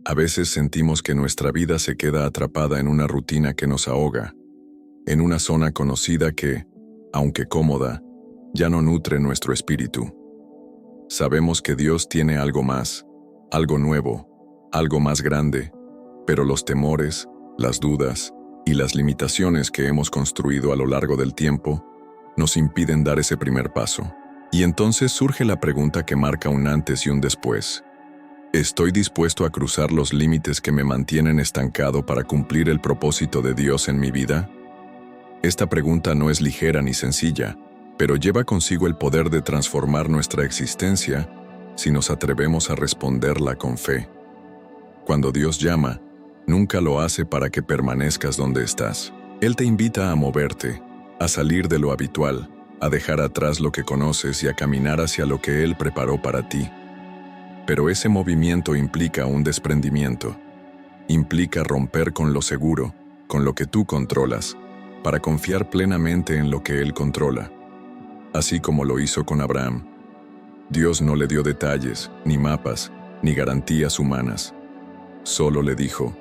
A veces sentimos que nuestra vida se queda atrapada en una rutina que nos ahoga, en una zona conocida que, aunque cómoda, ya no nutre nuestro espíritu. Sabemos que Dios tiene algo más, algo nuevo, algo más grande, pero los temores, las dudas y las limitaciones que hemos construido a lo largo del tiempo nos impiden dar ese primer paso. Y entonces surge la pregunta que marca un antes y un después. ¿Estoy dispuesto a cruzar los límites que me mantienen estancado para cumplir el propósito de Dios en mi vida? Esta pregunta no es ligera ni sencilla, pero lleva consigo el poder de transformar nuestra existencia si nos atrevemos a responderla con fe. Cuando Dios llama, nunca lo hace para que permanezcas donde estás. Él te invita a moverte, a salir de lo habitual, a dejar atrás lo que conoces y a caminar hacia lo que Él preparó para ti. Pero ese movimiento implica un desprendimiento. Implica romper con lo seguro, con lo que tú controlas, para confiar plenamente en lo que Él controla. Así como lo hizo con Abraham. Dios no le dio detalles, ni mapas, ni garantías humanas. Solo le dijo: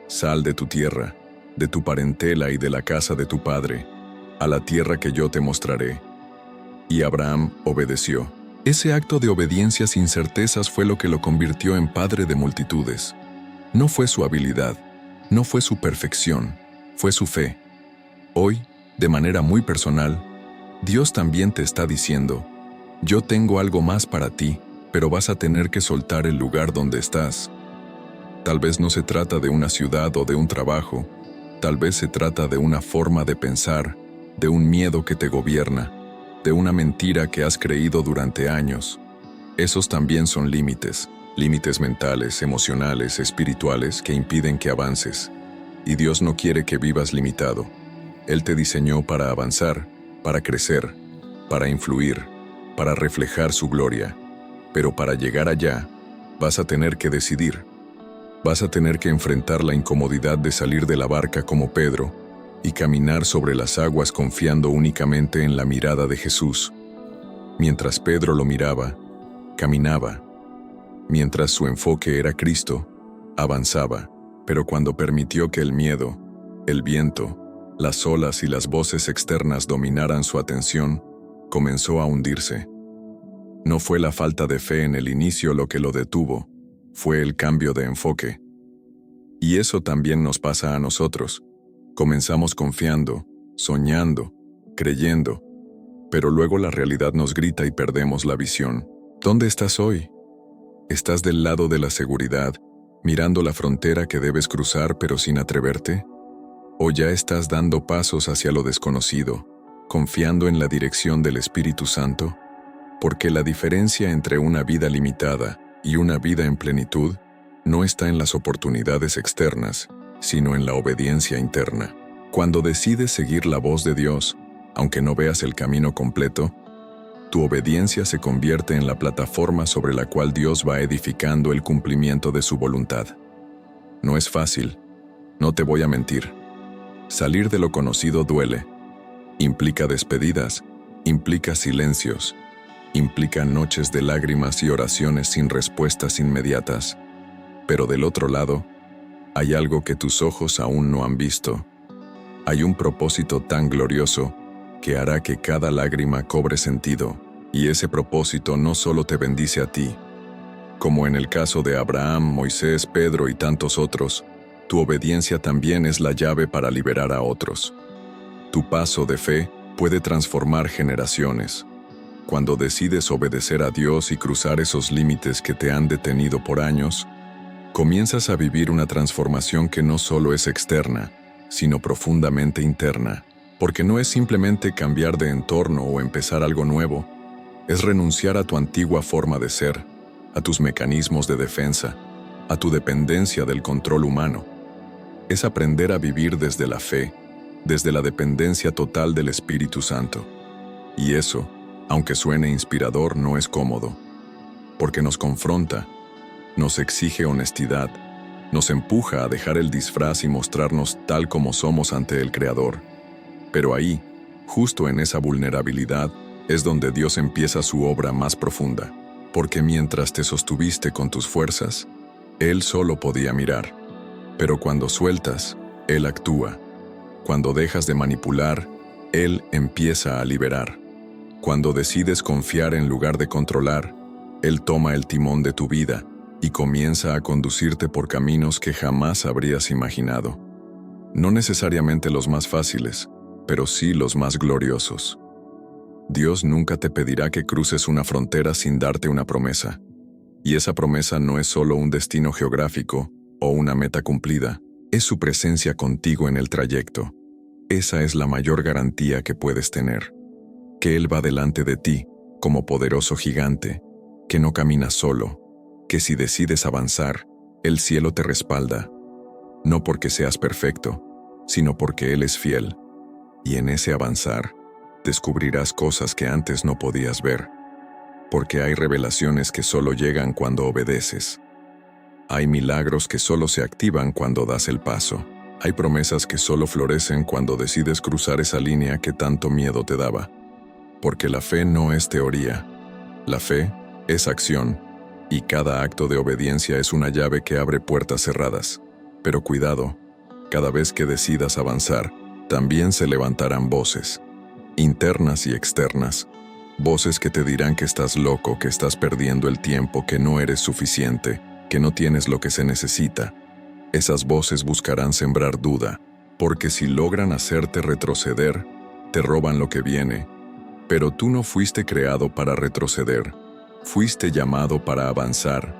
sal de tu tierra, de tu parentela y de la casa de tu padre, a la tierra que yo te mostraré. Y Abraham obedeció. Ese acto de obediencia sin certezas fue lo que lo convirtió en padre de multitudes. No fue su habilidad, no fue su perfección, fue su fe. Hoy, de manera muy personal, Dios también te está diciendo: yo tengo algo más para ti, pero vas a tener que soltar el lugar donde estás. Tal vez no se trata de una ciudad o de un trabajo, tal vez se trata de una forma de pensar, de un miedo que te gobierna, de una mentira que has creído durante años. Esos también son límites, límites mentales, emocionales, espirituales que impiden que avances. Y Dios no quiere que vivas limitado. Él te diseñó para avanzar, para crecer, para influir, para reflejar su gloria. Pero para llegar allá, vas a tener que decidir. Vas a tener que enfrentar la incomodidad de salir de la barca como Pedro y caminar sobre las aguas confiando únicamente en la mirada de Jesús. Mientras Pedro lo miraba, caminaba. Mientras su enfoque era Cristo, avanzaba. Pero cuando permitió que el miedo, el viento, las olas y las voces externas dominaran su atención, comenzó a hundirse. No fue la falta de fe en el inicio lo que lo detuvo, fue el cambio de enfoque. Y eso también nos pasa a nosotros. Comenzamos confiando, soñando, creyendo, pero luego la realidad nos grita y perdemos la visión. ¿Dónde estás hoy? ¿Estás del lado de la seguridad, mirando la frontera que debes cruzar pero sin atreverte? ¿O ya estás dando pasos hacia lo desconocido, confiando en la dirección del Espíritu Santo? Porque la diferencia entre una vida limitada y una vida en plenitud no está en las oportunidades externas, sino en la obediencia interna. Cuando decides seguir la voz de Dios, aunque no veas el camino completo, tu obediencia se convierte en la plataforma sobre la cual Dios va edificando el cumplimiento de su voluntad. No es fácil, no te voy a mentir. Salir de lo conocido duele. Implica despedidas, implica silencios, implica noches de lágrimas y oraciones sin respuestas inmediatas. Pero del otro lado, hay algo que tus ojos aún no han visto. Hay un propósito tan glorioso que hará que cada lágrima cobre sentido, y ese propósito no solo te bendice a ti. Como en el caso de Abraham, Moisés, Pedro y tantos otros, tu obediencia también es la llave para liberar a otros. Tu paso de fe puede transformar generaciones. Cuando decides obedecer a Dios y cruzar esos límites que te han detenido por años, comienzas a vivir una transformación que no solo es externa, sino profundamente interna, porque no es simplemente cambiar de entorno o empezar algo nuevo, es renunciar a tu antigua forma de ser, a tus mecanismos de defensa, a tu dependencia del control humano. Es aprender a vivir desde la fe, desde la dependencia total del Espíritu Santo. Y eso, aunque suene inspirador, no es cómodo, porque nos confronta, nos exige honestidad, nos empuja a dejar el disfraz y mostrarnos tal como somos ante el Creador. Pero ahí, justo en esa vulnerabilidad, es donde Dios empieza su obra más profunda, porque mientras te sostuviste con tus fuerzas, Él solo podía mirar. Pero cuando sueltas, Él actúa. Cuando dejas de manipular, Él empieza a liberar. Cuando decides confiar en lugar de controlar, Él toma el timón de tu vida y comienza a conducirte por caminos que jamás habrías imaginado. No necesariamente los más fáciles, pero sí los más gloriosos. Dios nunca te pedirá que cruces una frontera sin darte una promesa. Y esa promesa no es solo un destino geográfico o una meta cumplida, es su presencia contigo en el trayecto. Esa es la mayor garantía que puedes tener. Que Él va delante de ti, como poderoso gigante, que no caminas solo, que si decides avanzar, el cielo te respalda. No porque seas perfecto, sino porque Él es fiel. Y en ese avanzar, descubrirás cosas que antes no podías ver. Porque hay revelaciones que solo llegan cuando obedeces. Hay milagros que solo se activan cuando das el paso. Hay promesas que solo florecen cuando decides cruzar esa línea que tanto miedo te daba. Porque la fe no es teoría. La fe es acción, y cada acto de obediencia es una llave que abre puertas cerradas. Pero cuidado, cada vez que decidas avanzar, también se levantarán voces, internas y externas, voces que te dirán que estás loco, que estás perdiendo el tiempo, que no eres suficiente, que no tienes lo que se necesita. Esas voces buscarán sembrar duda, porque si logran hacerte retroceder, te roban lo que viene. Pero tú no fuiste creado para retroceder, fuiste llamado para avanzar.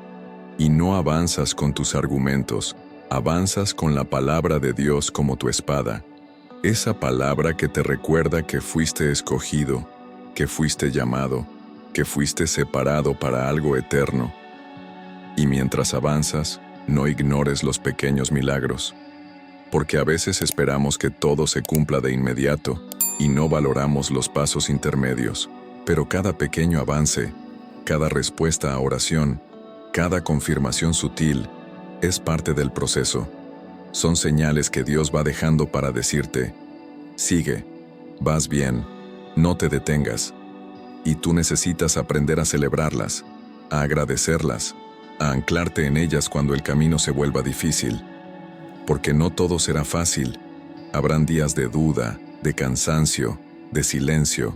Y no avanzas con tus argumentos, avanzas con la palabra de Dios como tu espada. Esa palabra que te recuerda que fuiste escogido, que fuiste llamado, que fuiste separado para algo eterno. Y mientras avanzas, no ignores los pequeños milagros, porque a veces esperamos que todo se cumpla de inmediato y no valoramos los pasos intermedios, pero cada pequeño avance, cada respuesta a oración, cada confirmación sutil, es parte del proceso. Son señales que Dios va dejando para decirte, sigue, vas bien, no te detengas. Y tú necesitas aprender a celebrarlas, a agradecerlas, a anclarte en ellas cuando el camino se vuelva difícil. Porque no todo será fácil. Habrán días de duda, de cansancio, de silencio.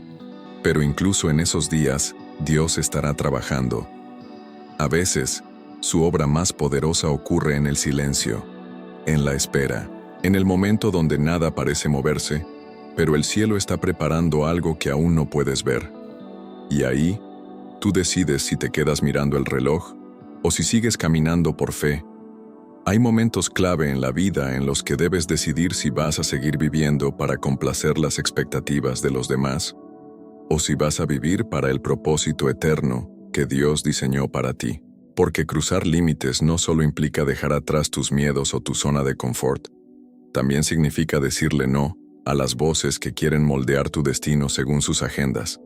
Pero incluso en esos días, Dios estará trabajando. A veces, su obra más poderosa ocurre en el silencio, en la espera, en el momento donde nada parece moverse, pero el cielo está preparando algo que aún no puedes ver. Y ahí, tú decides si te quedas mirando el reloj o si sigues caminando por fe. Hay momentos clave en la vida en los que debes decidir si vas a seguir viviendo para complacer las expectativas de los demás o si vas a vivir para el propósito eterno que Dios diseñó para ti. Porque cruzar límites no solo implica dejar atrás tus miedos o tu zona de confort, también significa decirle no a las voces que quieren moldear tu destino según sus agendas.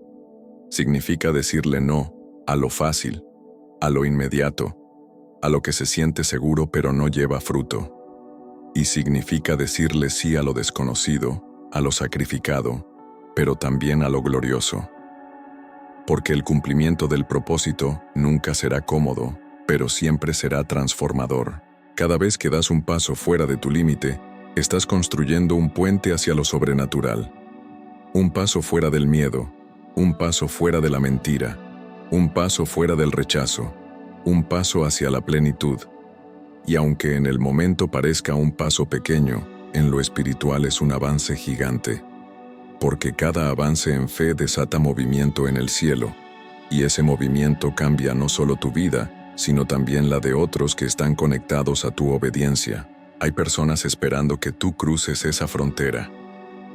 Significa decirle no a lo fácil, a lo inmediato, a lo que se siente seguro pero no lleva fruto. Y significa decirle sí a lo desconocido, a lo sacrificado, pero también a lo glorioso. Porque el cumplimiento del propósito nunca será cómodo, pero siempre será transformador. Cada vez que das un paso fuera de tu límite, estás construyendo un puente hacia lo sobrenatural. Un paso fuera del miedo, un paso fuera de la mentira, un paso fuera del rechazo, un paso hacia la plenitud. Y aunque en el momento parezca un paso pequeño, en lo espiritual es un avance gigante. Porque cada avance en fe desata movimiento en el cielo, y ese movimiento cambia no solo tu vida, sino también la de otros que están conectados a tu obediencia. Hay personas esperando que tú cruces esa frontera.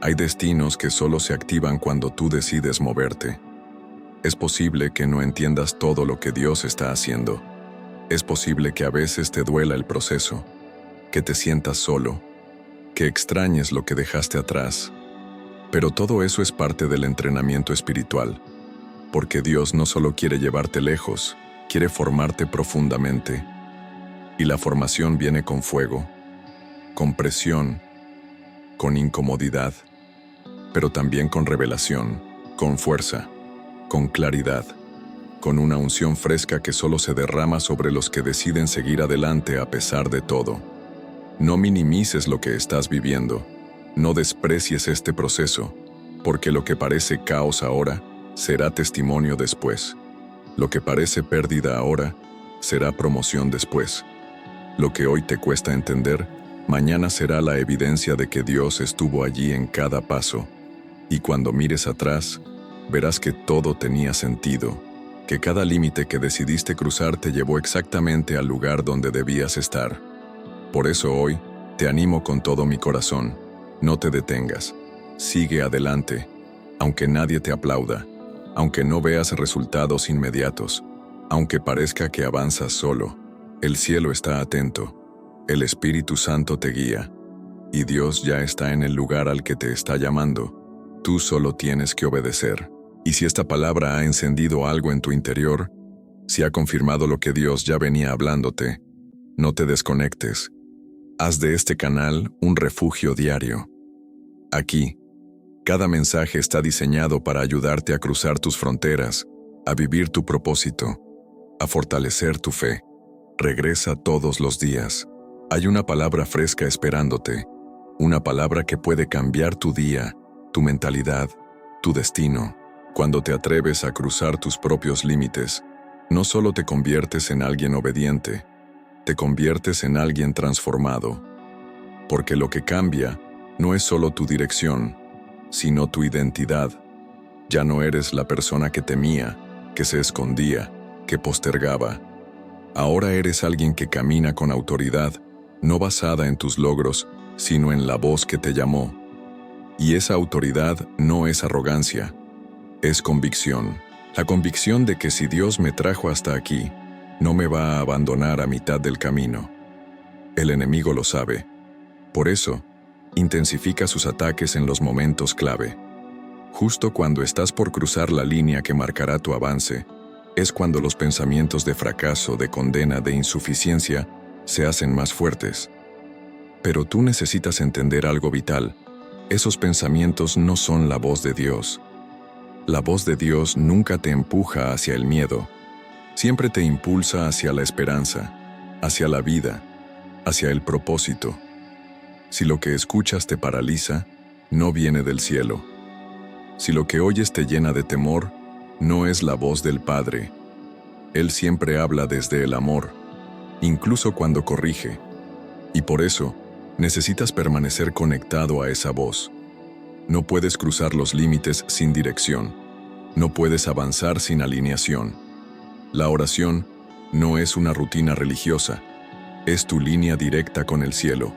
Hay destinos que solo se activan cuando tú decides moverte. Es posible que no entiendas todo lo que Dios está haciendo. Es posible que a veces te duela el proceso, que te sientas solo, que extrañes lo que dejaste atrás. Pero todo eso es parte del entrenamiento espiritual, porque Dios no solo quiere llevarte lejos, quiere formarte profundamente. Y la formación viene con fuego, con presión, con incomodidad, pero también con revelación, con fuerza, con claridad, con una unción fresca que solo se derrama sobre los que deciden seguir adelante a pesar de todo. No minimices lo que estás viviendo. No desprecies este proceso, porque lo que parece caos ahora será testimonio después. Lo que parece pérdida ahora será promoción después. Lo que hoy te cuesta entender, mañana será la evidencia de que Dios estuvo allí en cada paso. Y cuando mires atrás, verás que todo tenía sentido, que cada límite que decidiste cruzar te llevó exactamente al lugar donde debías estar. Por eso hoy, te animo con todo mi corazón. No te detengas. Sigue adelante, aunque nadie te aplauda, aunque no veas resultados inmediatos, aunque parezca que avanzas solo. El cielo está atento, el Espíritu Santo te guía, y Dios ya está en el lugar al que te está llamando. Tú solo tienes que obedecer. Y si esta palabra ha encendido algo en tu interior, si ha confirmado lo que Dios ya venía hablándote, no te desconectes. Haz de este canal un refugio diario. Aquí, cada mensaje está diseñado para ayudarte a cruzar tus fronteras, a vivir tu propósito, a fortalecer tu fe. Regresa todos los días. Hay una palabra fresca esperándote, una palabra que puede cambiar tu día, tu mentalidad, tu destino. Cuando te atreves a cruzar tus propios límites, no solo te conviertes en alguien obediente, te conviertes en alguien transformado. Porque lo que cambia no es solo tu dirección, sino tu identidad. Ya no eres la persona que temía, que se escondía, que postergaba. Ahora eres alguien que camina con autoridad, no basada en tus logros, sino en la voz que te llamó. Y esa autoridad no es arrogancia, es convicción. La convicción de que si Dios me trajo hasta aquí, no me va a abandonar a mitad del camino. El enemigo lo sabe. Por eso, intensifica sus ataques en los momentos clave. Justo cuando estás por cruzar la línea que marcará tu avance, es cuando los pensamientos de fracaso, de condena, de insuficiencia se hacen más fuertes. Pero tú necesitas entender algo vital. Esos pensamientos no son la voz de Dios. La voz de Dios nunca te empuja hacia el miedo. Siempre te impulsa hacia la esperanza, hacia la vida, hacia el propósito. Si lo que escuchas te paraliza, no viene del cielo. Si lo que oyes te llena de temor, no es la voz del Padre. Él siempre habla desde el amor, incluso cuando corrige. Y por eso, necesitas permanecer conectado a esa voz. No puedes cruzar los límites sin dirección. No puedes avanzar sin alineación. La oración no es una rutina religiosa. Es tu línea directa con el cielo.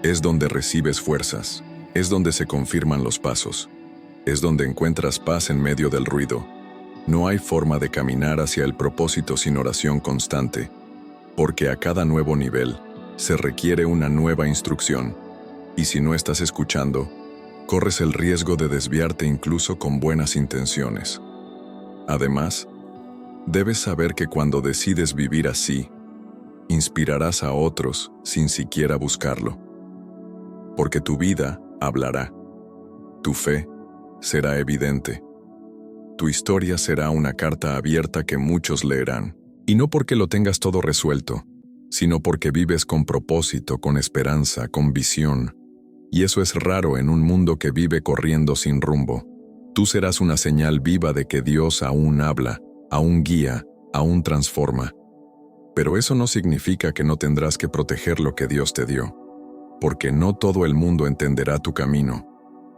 Es donde recibes fuerzas. Es donde se confirman los pasos. Es donde encuentras paz en medio del ruido. No hay forma de caminar hacia el propósito sin oración constante, porque a cada nuevo nivel se requiere una nueva instrucción. Y si no estás escuchando, corres el riesgo de desviarte incluso con buenas intenciones. Además, debes saber que cuando decides vivir así, inspirarás a otros sin siquiera buscarlo. Porque tu vida hablará. Tu fe será evidente. Tu historia será una carta abierta que muchos leerán. Y no porque lo tengas todo resuelto, sino porque vives con propósito, con esperanza, con visión. Y eso es raro en un mundo que vive corriendo sin rumbo. Tú serás una señal viva de que Dios aún habla, aún guía, aún transforma. Pero eso no significa que no tendrás que proteger lo que Dios te dio. Porque no todo el mundo entenderá tu camino.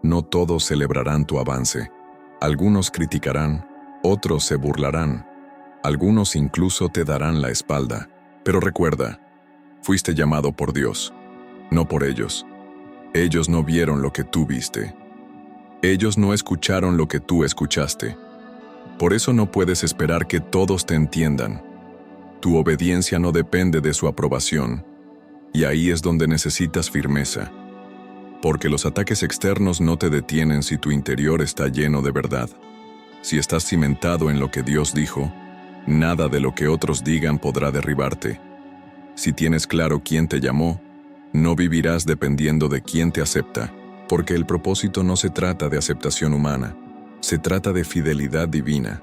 No todos celebrarán tu avance. Algunos criticarán, otros se burlarán. Algunos incluso te darán la espalda. Pero recuerda, fuiste llamado por Dios, no por ellos. Ellos no vieron lo que tú viste. Ellos no escucharon lo que tú escuchaste. Por eso no puedes esperar que todos te entiendan. Tu obediencia no depende de su aprobación. Y ahí es donde necesitas firmeza. Porque los ataques externos no te detienen si tu interior está lleno de verdad. Si estás cimentado en lo que Dios dijo, nada de lo que otros digan podrá derribarte. Si tienes claro quién te llamó, no vivirás dependiendo de quién te acepta, porque el propósito no se trata de aceptación humana, se trata de fidelidad divina.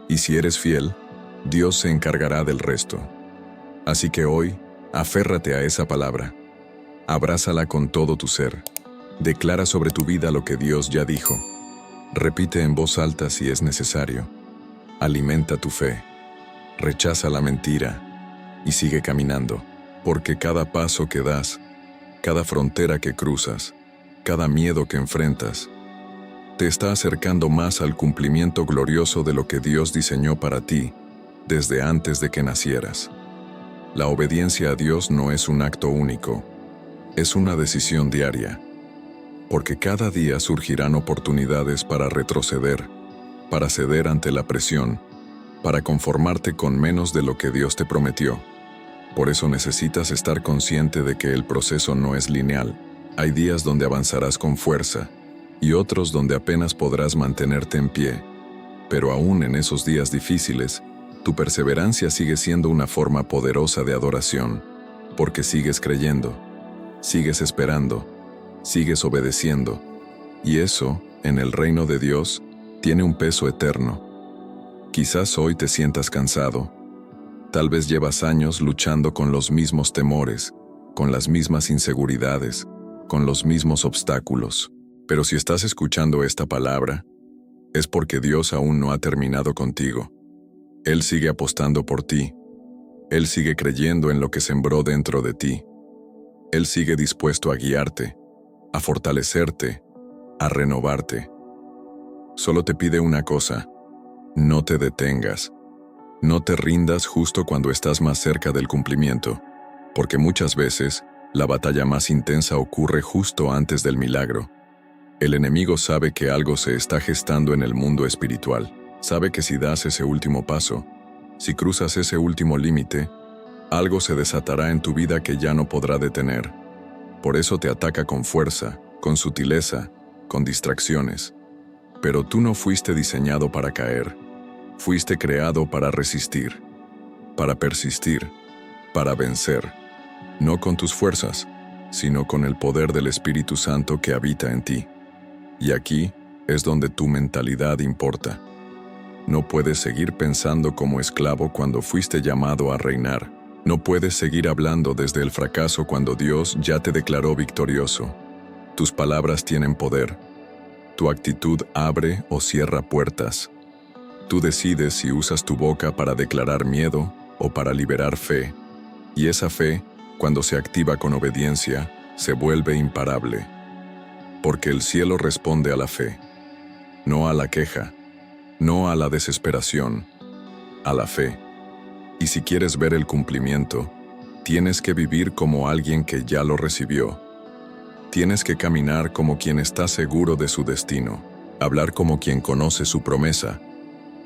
Y si eres fiel, Dios se encargará del resto. Así que hoy, aférrate a esa palabra. Abrázala con todo tu ser. Declara sobre tu vida lo que Dios ya dijo. Repite en voz alta si es necesario. Alimenta tu fe. Rechaza la mentira y sigue caminando, porque cada paso que das, cada frontera que cruzas, cada miedo que enfrentas, te está acercando más al cumplimiento glorioso de lo que Dios diseñó para ti desde antes de que nacieras. La obediencia a Dios no es un acto único, es una decisión diaria, porque cada día surgirán oportunidades para retroceder, para ceder ante la presión, para conformarte con menos de lo que Dios te prometió. Por eso necesitas estar consciente de que el proceso no es lineal. Hay días donde avanzarás con fuerza y otros donde apenas podrás mantenerte en pie. Pero aún en esos días difíciles, tu perseverancia sigue siendo una forma poderosa de adoración, porque sigues creyendo, sigues esperando, sigues obedeciendo, y eso, en el reino de Dios, tiene un peso eterno. Quizás hoy te sientas cansado. Tal vez llevas años luchando con los mismos temores, con las mismas inseguridades, con los mismos obstáculos. Pero si estás escuchando esta palabra, es porque Dios aún no ha terminado contigo. Él sigue apostando por ti. Él sigue creyendo en lo que sembró dentro de ti. Él sigue dispuesto a guiarte, a fortalecerte, a renovarte. Solo te pide una cosa: no te detengas. No te rindas justo cuando estás más cerca del cumplimiento, porque muchas veces la batalla más intensa ocurre justo antes del milagro. El enemigo sabe que algo se está gestando en el mundo espiritual. Sabe que si das ese último paso, si cruzas ese último límite, algo se desatará en tu vida que ya no podrá detener. Por eso te ataca con fuerza, con sutileza, con distracciones. Pero tú no fuiste diseñado para caer. Fuiste creado para resistir, para persistir, para vencer. No con tus fuerzas, sino con el poder del Espíritu Santo que habita en ti. Y aquí es donde tu mentalidad importa. No puedes seguir pensando como esclavo cuando fuiste llamado a reinar. No puedes seguir hablando desde el fracaso cuando Dios ya te declaró victorioso. Tus palabras tienen poder. Tu actitud abre o cierra puertas. Tú decides si usas tu boca para declarar miedo o para liberar fe. Y esa fe, cuando se activa con obediencia, se vuelve imparable. Porque el cielo responde a la fe, no a la queja, no a la desesperación, a la fe. Y si quieres ver el cumplimiento, tienes que vivir como alguien que ya lo recibió. Tienes que caminar como quien está seguro de su destino, hablar como quien conoce su promesa,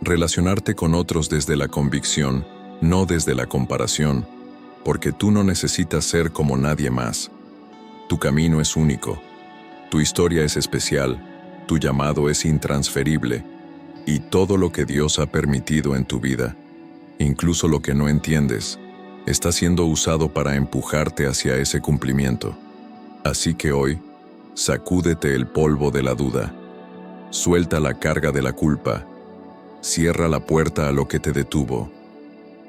relacionarte con otros desde la convicción, no desde la comparación, porque tú no necesitas ser como nadie más. Tu camino es único, tu historia es especial, tu llamado es intransferible, y todo lo que Dios ha permitido en tu vida, incluso lo que no entiendes, está siendo usado para empujarte hacia ese cumplimiento. Así que hoy, sacúdete el polvo de la duda, suelta la carga de la culpa, cierra la puerta a lo que te detuvo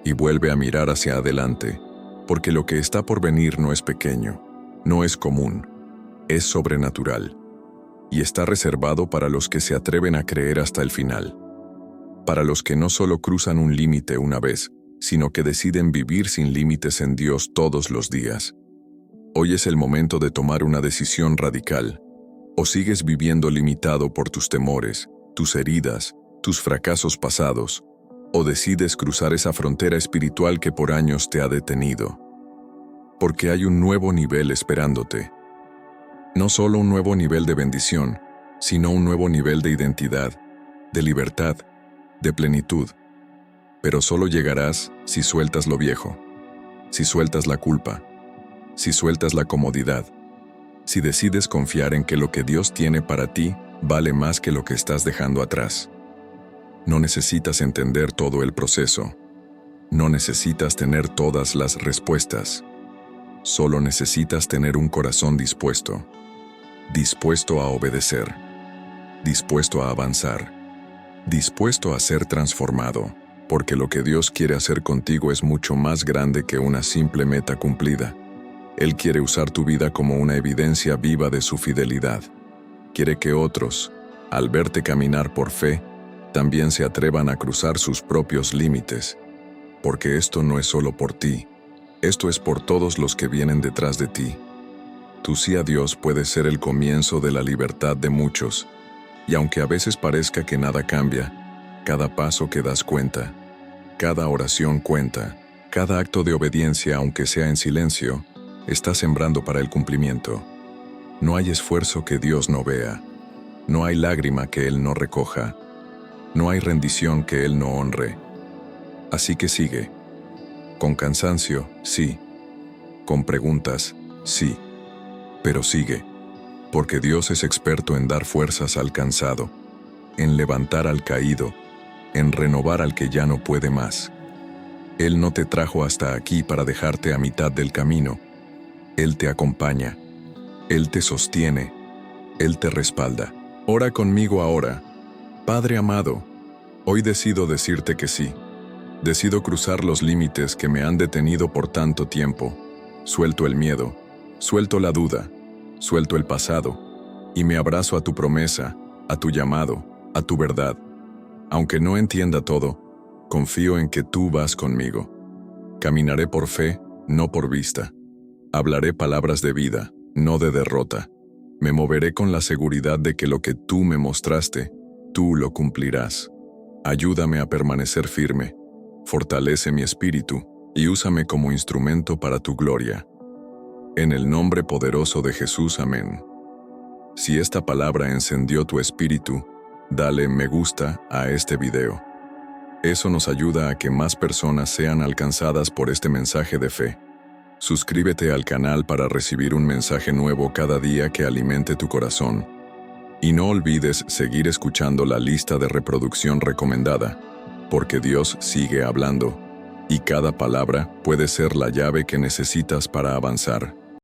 y vuelve a mirar hacia adelante, porque lo que está por venir no es pequeño, no es común, es sobrenatural y está reservado para los que se atreven a creer hasta el final, para los que no solo cruzan un límite una vez, sino que deciden vivir sin límites en Dios todos los días. Hoy es el momento de tomar una decisión radical. O sigues viviendo limitado por tus temores, tus heridas, tus fracasos pasados, o decides cruzar esa frontera espiritual que por años te ha detenido. Porque hay un nuevo nivel esperándote. No solo un nuevo nivel de bendición, sino un nuevo nivel de identidad, de libertad, de plenitud. Pero solo llegarás si sueltas lo viejo, si sueltas la culpa, si sueltas la comodidad, si decides confiar en que lo que Dios tiene para ti vale más que lo que estás dejando atrás. No necesitas entender todo el proceso. No necesitas tener todas las respuestas. Solo necesitas tener un corazón dispuesto a obedecer, dispuesto a avanzar, dispuesto a ser transformado, porque lo que Dios quiere hacer contigo es mucho más grande que una simple meta cumplida. Él quiere usar tu vida como una evidencia viva de su fidelidad. Quiere que otros, al verte caminar por fe, también se atrevan a cruzar sus propios límites, porque esto no es solo por ti, esto es por todos los que vienen detrás de ti. Tu sí a Dios puede ser el comienzo de la libertad de muchos, y aunque a veces parezca que nada cambia, cada paso que das cuenta, cada oración cuenta, cada acto de obediencia, aunque sea en silencio, está sembrando para el cumplimiento. No hay esfuerzo que Dios no vea, no hay lágrima que Él no recoja, no hay rendición que Él no honre. Así que sigue. Con cansancio, sí. Con preguntas, sí. Pero sigue, porque Dios es experto en dar fuerzas al cansado, en levantar al caído, en renovar al que ya no puede más. Él no te trajo hasta aquí para dejarte a mitad del camino. Él te acompaña, Él te sostiene, Él te respalda. Ora conmigo ahora. Padre amado, hoy decido decirte que sí. Decido cruzar los límites que me han detenido por tanto tiempo. Suelto el miedo, suelto la duda, suelto el pasado, y me abrazo a tu promesa, a tu llamado, a tu verdad. Aunque no entienda todo, confío en que tú vas conmigo. Caminaré por fe, no por vista. Hablaré palabras de vida, no de derrota. Me moveré con la seguridad de que lo que tú me mostraste, tú lo cumplirás. Ayúdame a permanecer firme, fortalece mi espíritu y úsame como instrumento para tu gloria. En el nombre poderoso de Jesús, amén. Si esta palabra encendió tu espíritu, dale me gusta a este video. Eso nos ayuda a que más personas sean alcanzadas por este mensaje de fe. Suscríbete al canal para recibir un mensaje nuevo cada día que alimente tu corazón. Y no olvides seguir escuchando la lista de reproducción recomendada, porque Dios sigue hablando, y cada palabra puede ser la llave que necesitas para avanzar.